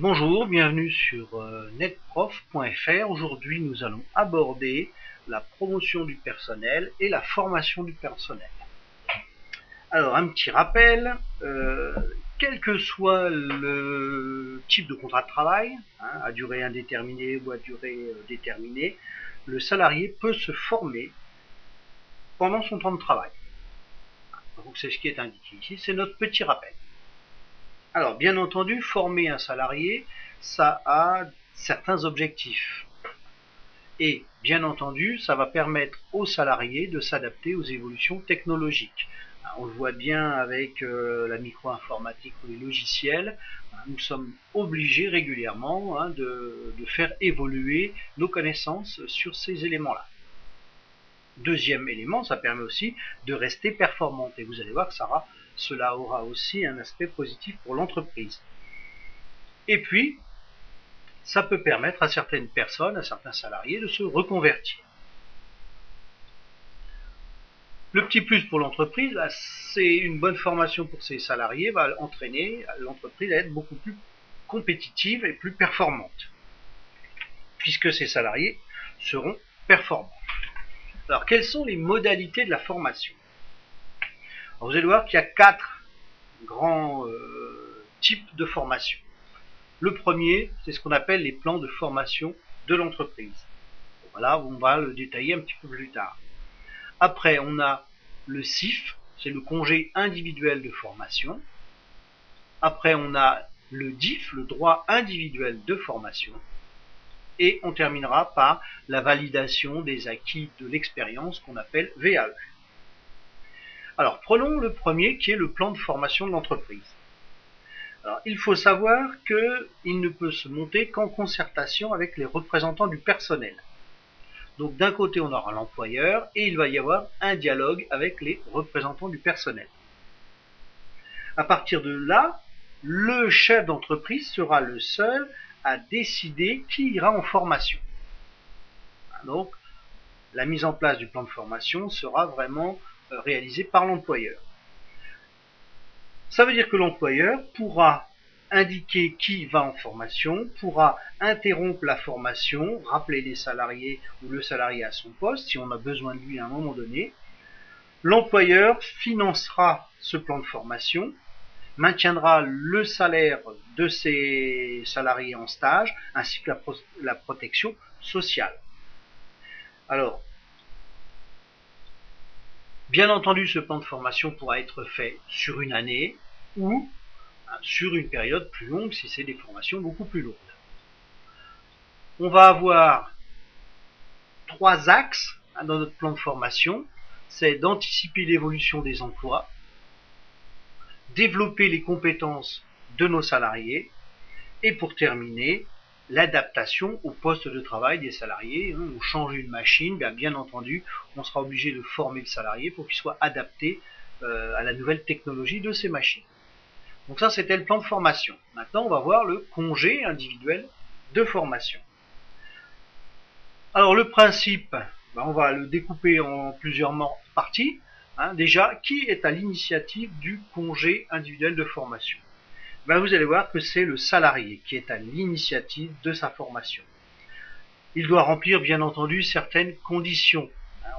Bonjour, bienvenue sur netprof.fr. Aujourd'hui, nous allons aborder la promotion du personnel et la formation du personnel. Alors, un petit rappel, quel que soit le type de contrat de travail, à durée indéterminée ou à durée déterminée, le salarié peut se former pendant son temps de travail. Donc, c'est ce qui est indiqué ici, c'est notre petit rappel. Alors, bien entendu, former un salarié, ça a certains objectifs. Et, bien entendu, ça va permettre aux salariés de s'adapter aux évolutions technologiques. On le voit bien avec la micro-informatique ou les logiciels. Nous sommes obligés régulièrement de faire évoluer nos connaissances sur ces éléments-là. Deuxième élément, ça permet aussi de rester performante. Et vous allez voir que cela aura aussi un aspect positif pour l'entreprise. Et puis, ça peut permettre à certaines personnes, à certains salariés, de se reconvertir. Le petit plus pour l'entreprise, c'est une bonne formation pour ses salariés, va entraîner l'entreprise à être beaucoup plus compétitive et plus performante, puisque ses salariés seront performants. Alors, quelles sont les modalités de la formation? Alors, vous allez voir qu'il y a 4 grands types de formation. Le premier, c'est ce qu'on appelle les plans de formation de l'entreprise. Voilà, on va le détailler un petit peu plus tard. Après, on a le CIF, c'est le congé individuel de formation. Après, on a le DIF, le droit individuel de formation. Et on terminera par la validation des acquis de l'expérience qu'on appelle VAE. Alors, prenons le premier qui est le plan de formation de l'entreprise. Alors, il faut savoir qu'il ne peut se monter qu'en concertation avec les représentants du personnel. Donc d'un côté, on aura l'employeur et il va y avoir un dialogue avec les représentants du personnel. À partir de là, le chef d'entreprise sera le seul à décider qui ira en formation. Donc, la mise en place du plan de formation sera vraiment réalisée par l'employeur. Ça veut dire que l'employeur pourra indiquer qui va en formation, pourra interrompre la formation, rappeler les salariés ou le salarié à son poste si on a besoin de lui à un moment donné. L'employeur financera ce plan de formation, maintiendra le salaire de ses salariés en stage ainsi que la protection sociale. Alors, bien entendu, ce plan de formation pourra être fait sur une année ou sur une période plus longue si c'est des formations beaucoup plus lourdes. On va avoir 3 axes dans notre plan de formation. C'est d'anticiper l'évolution des emplois, développer les compétences de nos salariés et pour terminer, l'adaptation au poste de travail des salariés. On change une machine, bien entendu, on sera obligé de former le salarié pour qu'il soit adapté à la nouvelle technologie de ces machines. Donc ça, c'était le plan de formation. Maintenant, on va voir le congé individuel de formation. Alors, le principe, on va le découper en plusieurs parties. Déjà, qui est à l'initiative du congé individuel de formation? Vous allez voir que c'est le salarié qui est à l'initiative de sa formation. Il doit remplir, bien entendu, certaines conditions.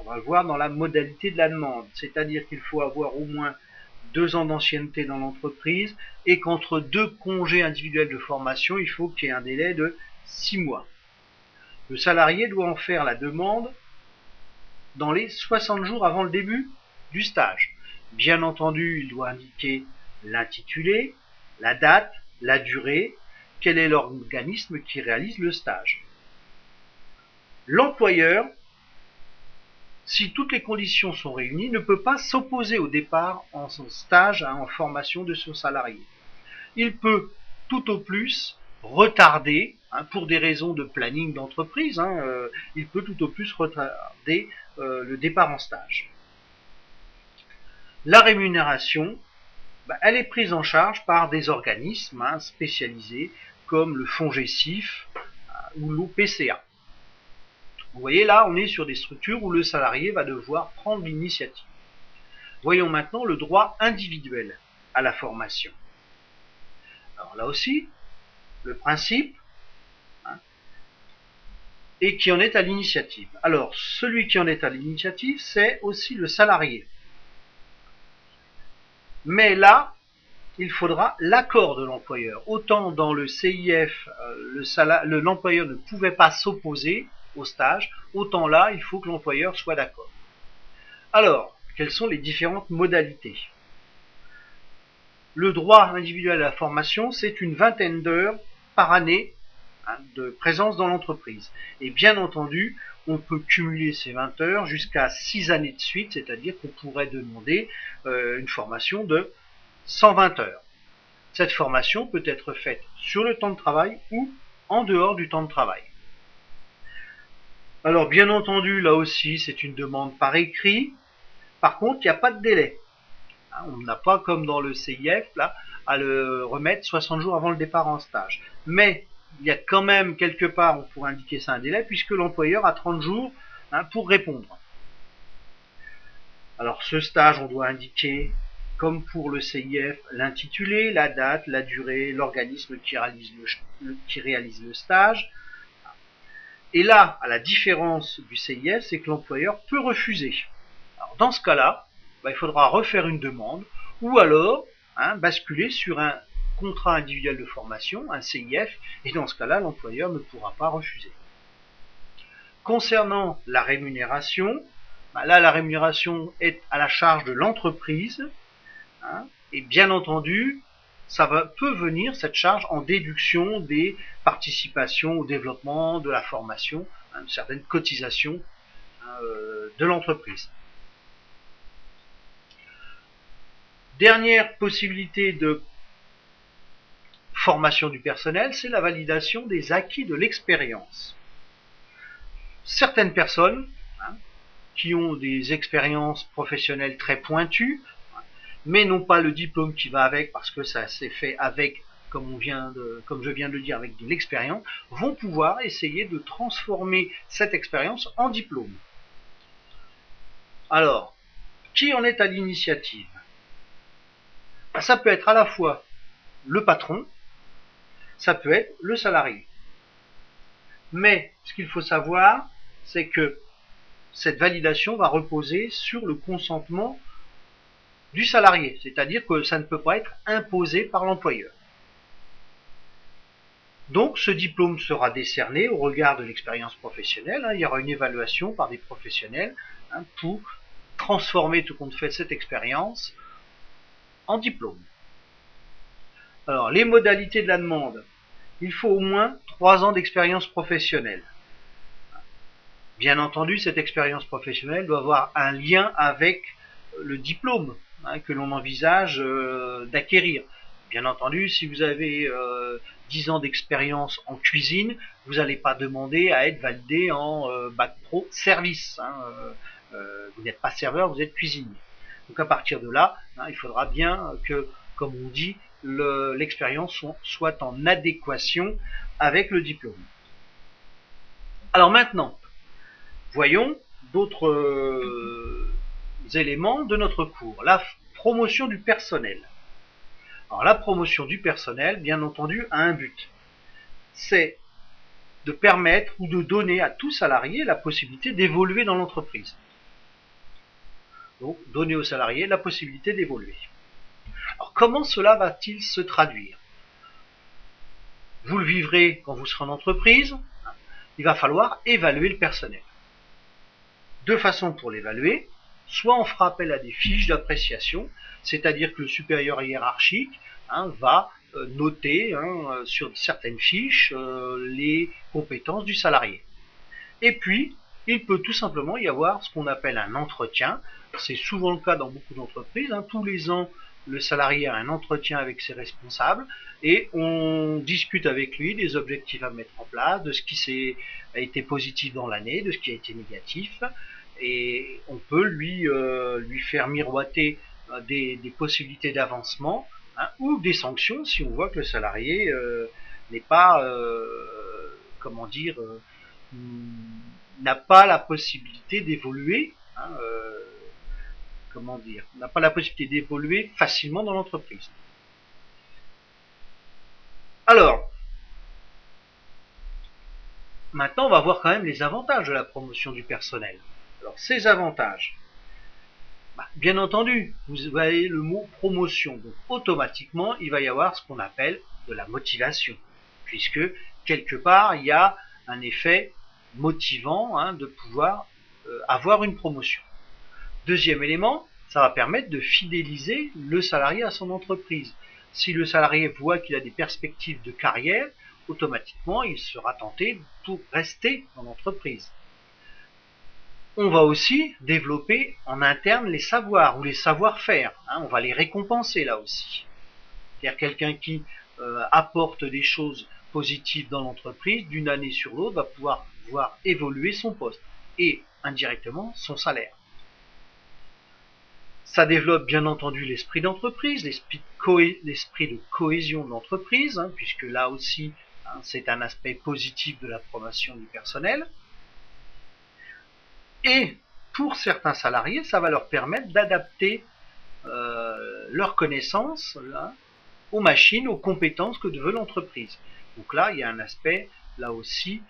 On va le voir dans la modalité de la demande, c'est-à-dire qu'il faut avoir au moins 2 ans d'ancienneté dans l'entreprise et qu'entre 2 congés individuels de formation, il faut qu'il y ait un délai de 6 mois. Le salarié doit en faire la demande dans les 60 jours avant le début du stage. Bien entendu, il doit indiquer l'intitulé, la date, la durée, quel est l'organisme qui réalise le stage. L'employeur, si toutes les conditions sont réunies, ne peut pas s'opposer au départ en stage, en formation de son salarié. Il peut tout au plus retarder, pour des raisons de planning d'entreprise, il peut tout au plus retarder le départ en stage. La rémunération, elle est prise en charge par des organismes spécialisés comme le FONGECIF ou l'OPCA. Vous voyez là, on est sur des structures où le salarié va devoir prendre l'initiative. Voyons maintenant le droit individuel à la formation. Alors là aussi, le principe, hein, et qui en est à l'initiative. Alors, celui qui en est à l'initiative, c'est aussi le salarié. Mais là, il faudra l'accord de l'employeur. Autant dans le CIF, l'employeur ne pouvait pas s'opposer au stage, autant là, il faut que l'employeur soit d'accord. Alors, quelles sont les différentes modalités? Le droit individuel à la formation, c'est une vingtaine d'heures par année, hein, de présence dans l'entreprise. Et bien entendu, on peut cumuler ces 20 heures jusqu'à 6 années de suite, c'est-à-dire qu'on pourrait demander une formation de 120 heures. Cette formation peut être faite sur le temps de travail ou en dehors du temps de travail. Alors bien entendu, là aussi, c'est une demande par écrit. Par contre, il n'y a pas de délai. On n'a pas, comme dans le CIF, là, à le remettre 60 jours avant le départ en stage. Mais il y a quand même quelque part, on pourrait indiquer ça un délai, puisque l'employeur a 30 jours, hein, pour répondre. Alors ce stage, on doit indiquer, comme pour le CIF, l'intitulé, la date, la durée, l'organisme qui réalise le stage. Et là, à la différence du CIF, c'est que l'employeur peut refuser. Alors dans ce cas-là, il faudra refaire une demande ou alors, hein, basculer sur un contrat individuel de formation, un CIF, et dans ce cas-là, l'employeur ne pourra pas refuser. Concernant la rémunération, là, la rémunération est à la charge de l'entreprise, hein, et bien entendu, peut venir, cette charge, en déduction des participations au développement de la formation, hein, certaines cotisations, hein, de l'entreprise. Dernière possibilité de formation du personnel, c'est la validation des acquis de l'expérience. Certaines personnes, hein, qui ont des expériences professionnelles très pointues, mais n'ont pas le diplôme qui va avec, parce que ça s'est fait avec, comme je viens de le dire, avec de l'expérience, vont pouvoir essayer de transformer cette expérience en diplôme. Alors, qui en est à l'initiative? Ça peut être à la fois le patron, ça peut être le salarié. Mais ce qu'il faut savoir, c'est que cette validation va reposer sur le consentement du salarié, c'est-à-dire que ça ne peut pas être imposé par l'employeur. Donc ce diplôme sera décerné au regard de l'expérience professionnelle, hein, il y aura une évaluation par des professionnels, hein, pour transformer tout compte fait cette expérience en diplôme. Alors les modalités de la demande, il faut au moins 3 ans d'expérience professionnelle. Bien entendu, cette expérience professionnelle doit avoir un lien avec le diplôme, hein, que l'on envisage d'acquérir. Bien entendu, si vous avez 10 ans d'expérience en cuisine, vous n'allez pas demander à être validé en bac pro service. Hein, vous n'êtes pas serveur, vous êtes cuisinier. Donc à partir de là, hein, il faudra bien que, comme on dit, l'expérience soit en adéquation avec le diplôme. Alors maintenant, voyons d'autres éléments de notre cours. La promotion du personnel. Alors la promotion du personnel, bien entendu, a un but. C'est de permettre ou de donner à tout salarié la possibilité d'évoluer dans l'entreprise. Donc donner aux salariés la possibilité d'évoluer. Alors comment cela va-t-il se traduire? Vous le vivrez quand vous serez en entreprise. Il va falloir évaluer le personnel. Deux façons pour l'évaluer. Soit on fera appel à des fiches d'appréciation, c'est-à-dire que le supérieur hiérarchique, hein, va noter, hein, sur certaines fiches les compétences du salarié. Et puis, il peut tout simplement y avoir ce qu'on appelle un entretien. C'est souvent le cas dans beaucoup d'entreprises. Hein. Tous les ans, le salarié a un entretien avec ses responsables et on discute avec lui des objectifs à mettre en place, de ce qui a été positif dans l'année, de ce qui a été négatif. Et on peut lui faire miroiter des possibilités d'avancement, hein, ou des sanctions si on voit que le salarié n'est pas, comment dire, n'a pas la possibilité d'évoluer, hein, n'a pas la possibilité d'évoluer facilement dans l'entreprise. Alors, Maintenant, on va voir quand même les avantages de la promotion du personnel. Alors, ces avantages, bien entendu, vous voyez le mot promotion, donc automatiquement, il va y avoir ce qu'on appelle de la motivation, puisque quelque part, il y a un effet motivant de pouvoir avoir une promotion. Deuxième élément, ça va permettre de fidéliser le salarié à son entreprise. Si le salarié voit qu'il a des perspectives de carrière, automatiquement, il sera tenté pour rester dans l'entreprise. On va aussi développer en interne les savoirs ou les savoir-faire. On va les récompenser là aussi. C'est-à-dire quelqu'un qui apporte des choses positives dans l'entreprise, d'une année sur l'autre, va pouvoir voir évoluer son poste et indirectement son salaire. Ça développe bien entendu l'esprit d'entreprise, l'esprit de cohésion de l'entreprise, puisque là aussi, c'est un aspect positif de la promotion du personnel. Et pour certains salariés, ça va leur permettre d'adapter leurs connaissances aux machines, aux compétences que veut l'entreprise. Donc là, il y a un aspect, là aussi,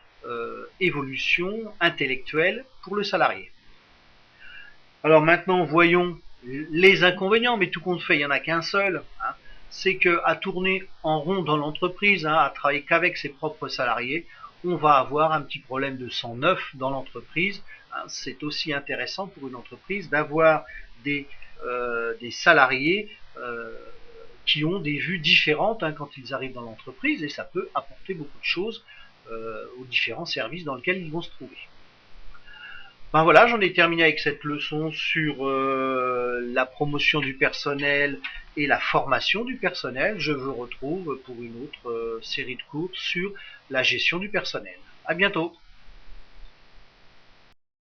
évolution intellectuelle pour le salarié. Alors maintenant, voyons les inconvénients, mais tout compte fait, il n'y en a qu'un seul. C'est qu'à tourner en rond dans l'entreprise, à travailler qu'avec ses propres salariés, on va avoir un petit problème de sang neuf dans l'entreprise. C'est aussi intéressant pour une entreprise d'avoir des salariés qui ont des vues différentes quand ils arrivent dans l'entreprise, et ça peut apporter beaucoup de choses aux différents services dans lesquels ils vont se trouver. Ben voilà, j'en ai terminé avec cette leçon sur la promotion du personnel et la formation du personnel. Je vous retrouve pour une autre série de cours sur la gestion du personnel. À bientôt.